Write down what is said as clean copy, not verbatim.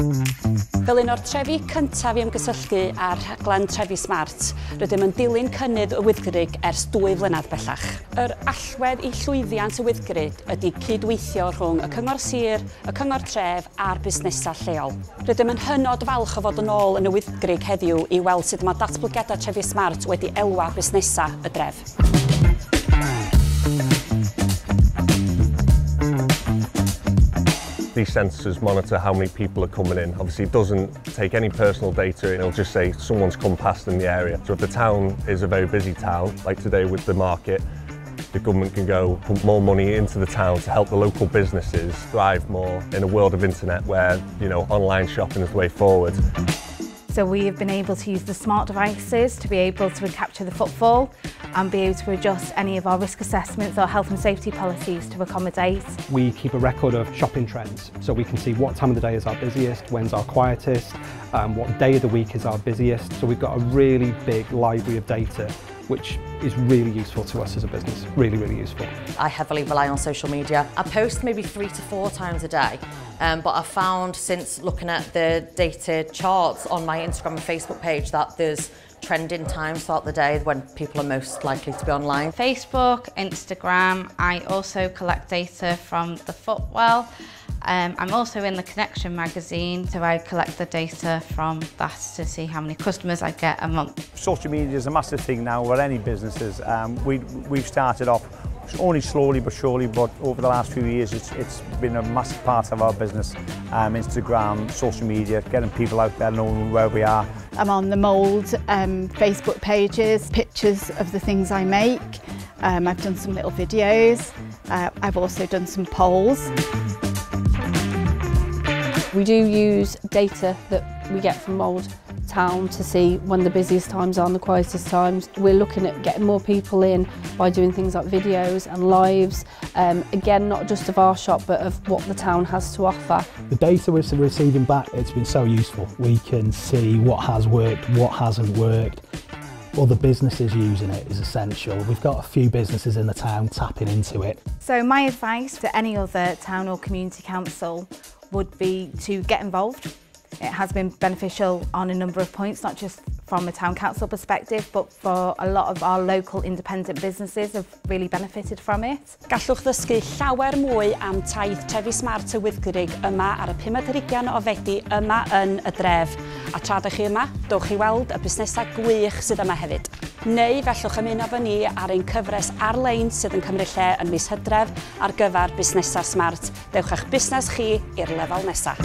Fel un o'r trefi cyntaf i ymgysylltu â'r rhaglen Trefi Smart, rydym yn dilyn cynnydd y Wyddgrug ers 2 flynedd bellach. Yr allwedd i llwyddiant y Wyddgrug ydy cydweithio rhwng y Cyngor Sir, y Cyngor Tref a'r busnesau lleol. Rydym yn hynod falch o fod yn ôl yn y Wyddgrug heddiw i weld sut mae datblygiadau Trefi Smart wedi elwa busnesau y dref. These sensors monitor how many people are coming in. Obviously, it doesn't take any personal data, it'll just say someone's come past in the area. So if the town is a very busy town, like today with the market, the government can go put more money into the town to help the local businesses thrive more in a world of internet where, online shopping is the way forward. So we have been able to use the smart devices to be able to capture the footfall and be able to adjust any of our risk assessments or health and safety policies to accommodate. We keep a record of shopping trends, so we can see what time of the day is our busiest, when's our quietest, what day of the week is our busiest. So we've got a really big library of data which is really useful to us as a business, really, really useful. I heavily rely on social media. I post maybe 3 to 4 times a day, but I've found since looking at the data charts on my Instagram and Facebook page that there's trending times throughout the day when people are most likely to be online. Facebook, Instagram, I also collect data from the footwell. I'm also in the Connection magazine, so I collect the data from that to see how many customers I get a month. Social media is a massive thing now for any businesses. We've started off only slowly but surely, but over the last few years it's been a massive part of our business. Instagram, social media, getting people out there knowing where we are. I'm on the mould Facebook pages, pictures of the things I make. I've done some little videos. I've also done some polls. We do use data that we get from Mould Town to see when the busiest times are and the quietest times. We're looking at getting more people in by doing things like videos and lives, again not just of our shop but of what the town has to offer. The data we're receiving back, it's been so useful. We can see what has worked, what hasn't worked. Other businesses using it is essential. We've got a few businesses in the town tapping into it. So my advice to any other town or community council would be to get involved. It has been beneficial on a number of points, not just from a town council perspective, but for a lot of our local independent businesses have really benefited from it. Gallwch ddysgu llawer mwy am taith Trefi Smart y Wyddgrug yma ar y 25 o Fedi yma yn y dref. A tra dych chi yma, dowch i weld y busnesau gwych sydd yma hefyd. Neu fellwch ymuno efo ni ar ein cyfres ar-lein sydd yn cymryd lle yn mis Hydref ar gyfer busnesau smart. Dewch a'ch busnes chi i'r lefel nesaf.